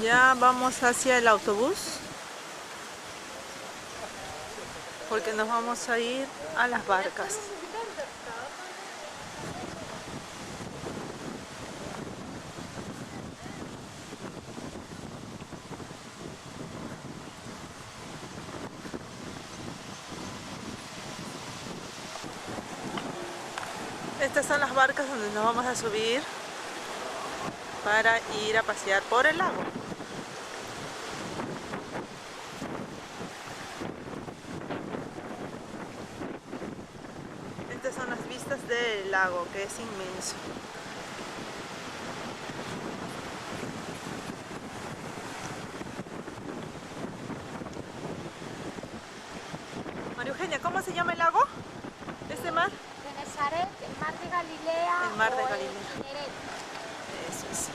Ya vamos hacia el autobús. Porque nos vamos a ir a las barcas. Estas son las barcas donde nos vamos a subir para ir a pasear por el lago. Estas son las vistas del lago, que es inmenso. María Eugenia, ¿cómo se llama el lago? ¿Este mar? Genesaret, el mar de Galilea. El mar de o Galilea. el Kineret. Eso es.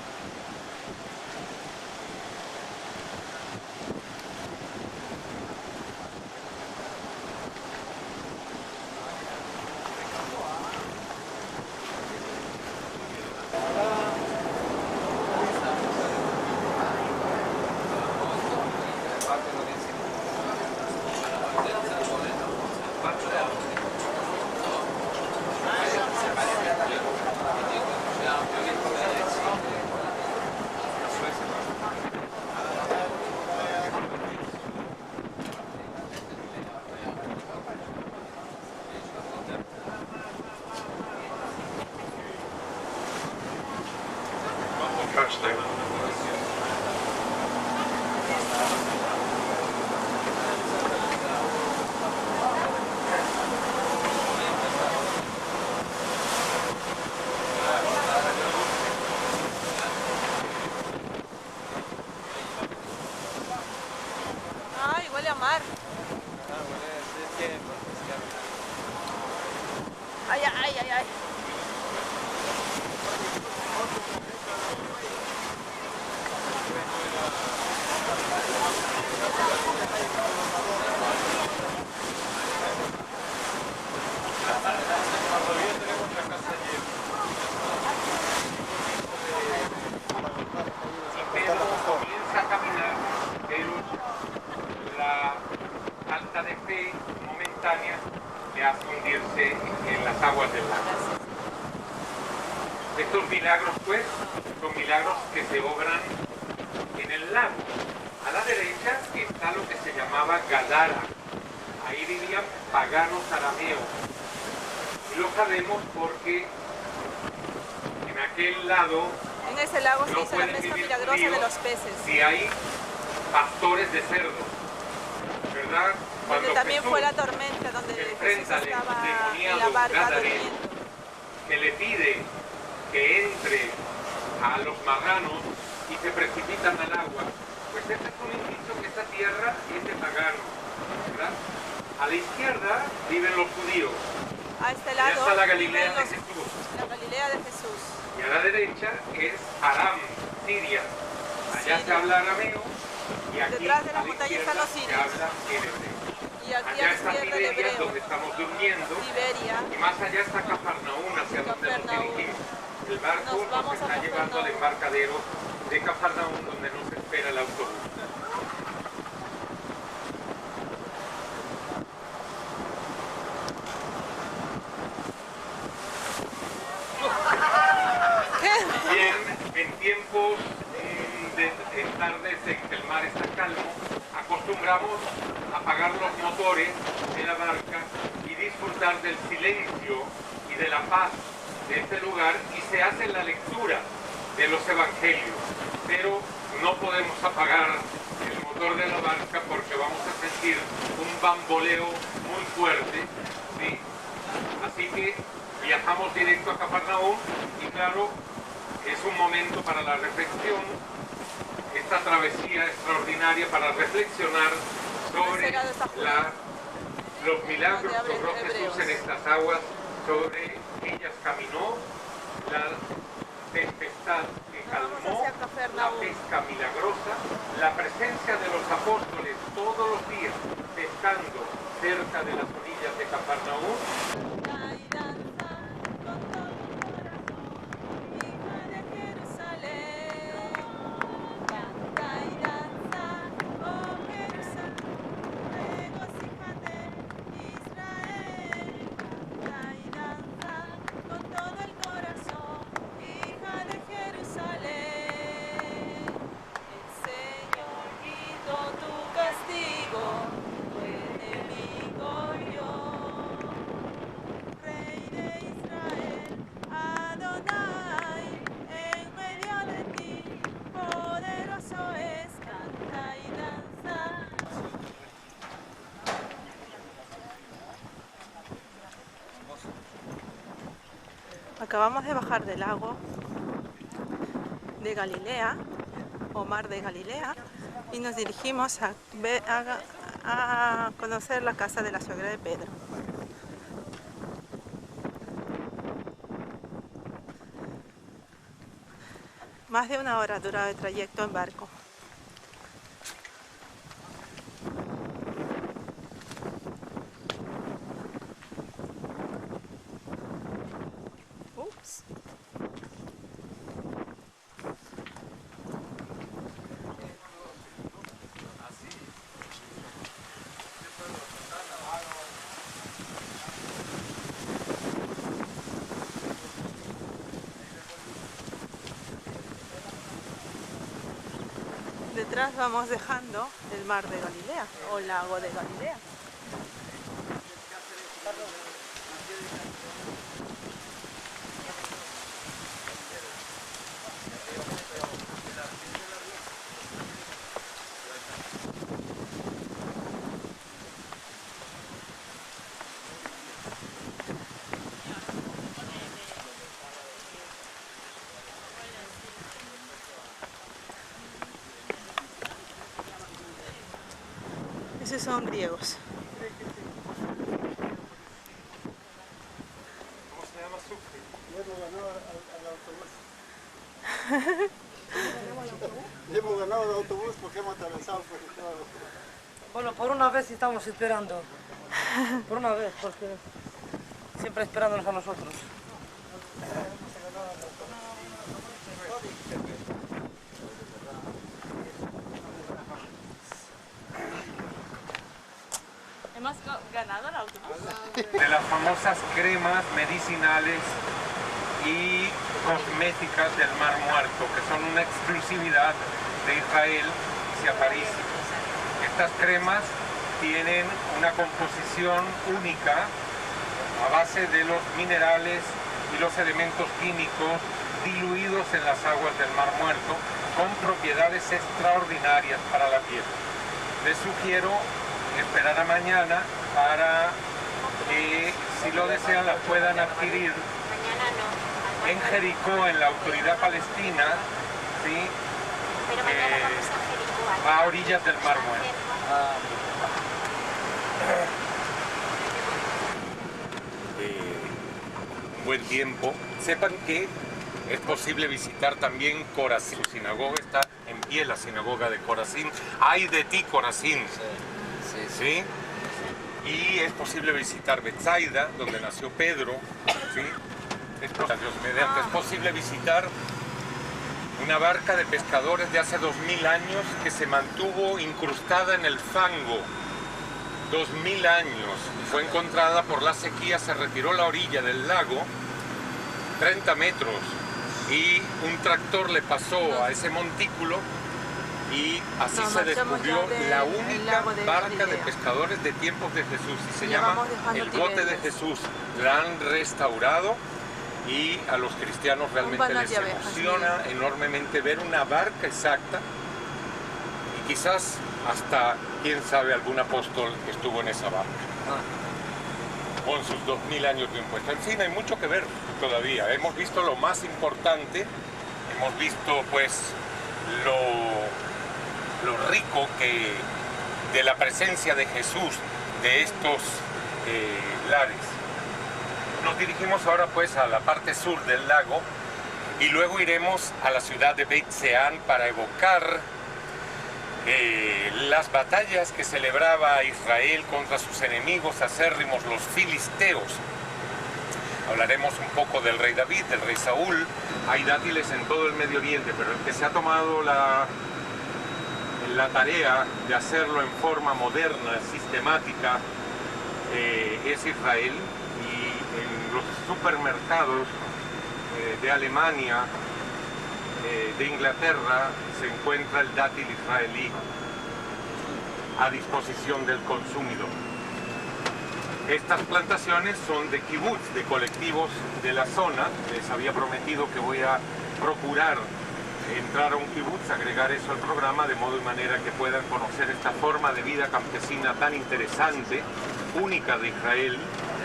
Hashtag. Ay, huele a mar. Ay, ay, ay, ay. Comienza a caminar, pero la falta de fe momentánea le hace hundirse en las aguas del lago. Estos milagros, pues, son milagros que se obran en el lago. A la derecha está lo que se llamaba Gadara. Ahí vivían paganos arameos. Y lo sabemos porque en aquel lado En ese lago se no hizo la pueden pesca vivir milagrosa de judíos los peces. si hay pastores de cerdos, ¿verdad? Donde también Jesús fue la tormenta, donde se Jesús enfrenta al estaba en la endemoniado barca Gadareno, durmiendo. que le pide que entre a los marranos y se precipitan al agua, pues este es un indicio que esta tierra es de paganos, ¿verdad? A la izquierda viven los judíos, A este allá lado está la Galilea viven de los- Jesús, la Galilea de Jesús. y a la derecha es Aram, Siria. Allá se habla arameo y aquí Detrás de a la la montaña izquierda están los se sirios. habla en hebreo. Y aquí Allá a la está izquierda el Tiberias, hebreo. donde estamos durmiendo, Tiberia. y más allá está Cafarnaún, hacia donde nos Cafarnaún. dirigimos. El barco Nos vamos nos está a llevando al Cafarnaún. embarcadero de Cafarnaún, donde nos espera el autobús. Bien, en tiempos de tardes en que el mar está calmo, acostumbramos a apagar los motores de la barca y disfrutar del silencio y de la paz de este lugar, y se hace la lectura de los evangelios, pero no podemos apagar el motor de la barca porque vamos a sentir un bamboleo muy fuerte, ¿sí? Así que viajamos directo a Cafarnaún y claro, es un momento para la reflexión, esta travesía extraordinaria para reflexionar sobre los milagros que obró Jesús en estas aguas, sobre ellas caminó, la tempestad que calmó, la pesca milagrosa, la presencia de los apóstoles todos los días pescando cerca de las orillas de Cafarnaún. Acabamos de bajar del lago de Galilea, o mar de Galilea, y nos dirigimos a conocer la casa de la suegra de Pedro. Más de 1 hora dura el trayecto en barco. Ups. Detrás vamos dejando el mar de Galilea o lago de Galilea. Esos son griegos. ¿Cómo se llama su? Hemos ganado el autobús porque hemos atravesado por todo. Bueno, por una vez estamos esperando. Por una vez, porque siempre esperándonos a nosotros. Hemos ganado el autobús. De las famosas cremas medicinales y cosméticas del Mar Muerto, que son una exclusividad de Israel hacia París. Estas cremas tienen una composición única a base de los minerales y los elementos químicos diluidos en las aguas del Mar Muerto, con propiedades extraordinarias para la piel. Les sugiero esperar a mañana para que, si lo desean, las puedan adquirir en Jericó, en la autoridad palestina, ¿sí? A orillas del Mar Muerto. Un buen tiempo. Sepan que es posible visitar también Corazín. Su sinagoga está en pie, la sinagoga de Corazín. Ay de ti, Corazín. ¿Sí? Y es posible visitar Betsaida, donde nació Pedro. ¿Sí? Es posible visitar una barca de pescadores de hace 2000 años que se mantuvo incrustada en el fango. 2000 años. Fue encontrada por la sequía, se retiró a la orilla del lago, 30 metros, y un tractor le pasó a ese montículo y así se descubrió la única barca de pescadores de tiempos de Jesús, y se llama el Bote de Jesús. La han restaurado y a los cristianos realmente les emociona enormemente ver una barca exacta, y quizás hasta, quién sabe, algún apóstol que estuvo en esa barca con sus 2000 años de impuesto. En fin, hay mucho que ver todavía. Hemos visto lo más importante, hemos visto pues lo rico que de la presencia de Jesús de estos lares. Nos dirigimos ahora pues a la parte sur del lago y luego iremos a la ciudad de Beit Shean para evocar las batallas que celebraba Israel contra sus enemigos acérrimos, los filisteos. Hablaremos un poco del rey David, del rey Saúl. Hay dátiles en todo el Medio Oriente, pero el que se ha tomado la tarea de hacerlo en forma moderna, sistemática, es Israel. Y en los supermercados de Alemania, de Inglaterra, se encuentra el dátil israelí a disposición del consumidor. Estas plantaciones son de kibutz, de colectivos de la zona. Les había prometido que voy a procurar entrar a un kibutz, agregar eso al programa, de modo y manera que puedan conocer esta forma de vida campesina tan interesante, única de Israel,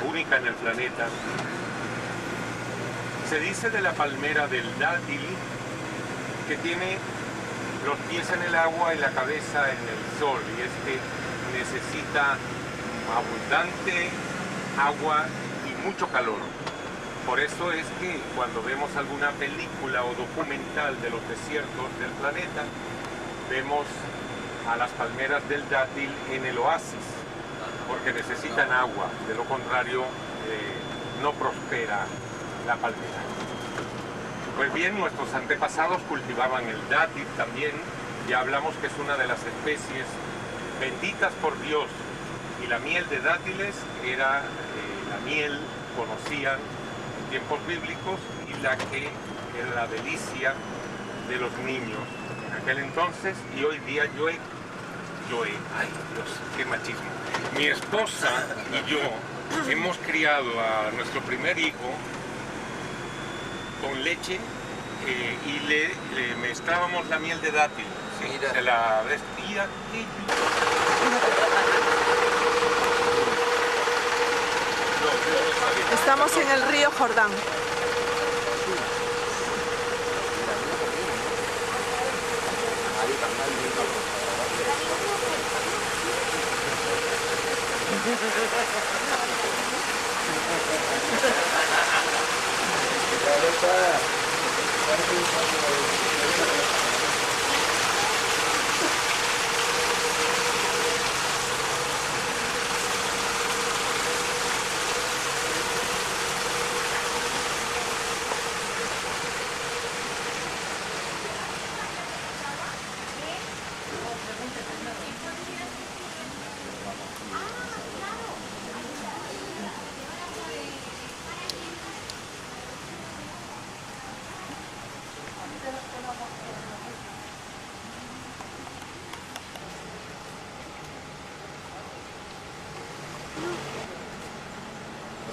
única en el planeta. Se dice de la palmera del dátil que tiene los pies en el agua y la cabeza en el sol, y es que necesita abundante agua y mucho calor. Por eso es que cuando vemos alguna película o documental de los desiertos del planeta, vemos a las palmeras del dátil en el oasis, porque necesitan agua, de lo contrario no prospera la palmera. Pues bien, nuestros antepasados cultivaban el dátil también. Ya hablamos que es una de las especies benditas por Dios, y la miel de dátiles era la miel, conocían en tiempos bíblicos, y la que era la delicia de los niños en aquel entonces. Y hoy día ay Dios, qué machismo. Mi esposa y yo hemos criado a nuestro primer hijo con leche y le mezclábamos la miel de dátil. ¿Sí? Se la vestía. Estamos en el río Jordán.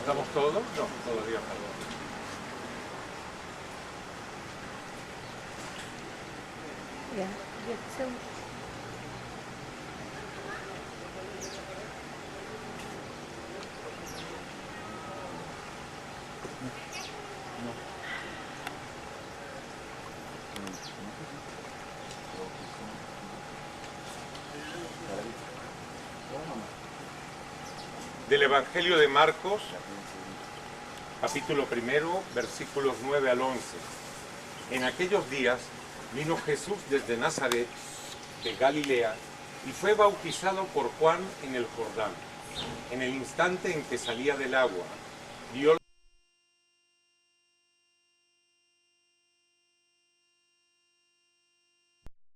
¿Estamos todos? No, todavía no. Del Evangelio de Marcos, capítulo 1, versículos 9 al 11. En aquellos días vino Jesús desde Nazaret, de Galilea, y fue bautizado por Juan en el Jordán. En el instante en que salía del agua, vio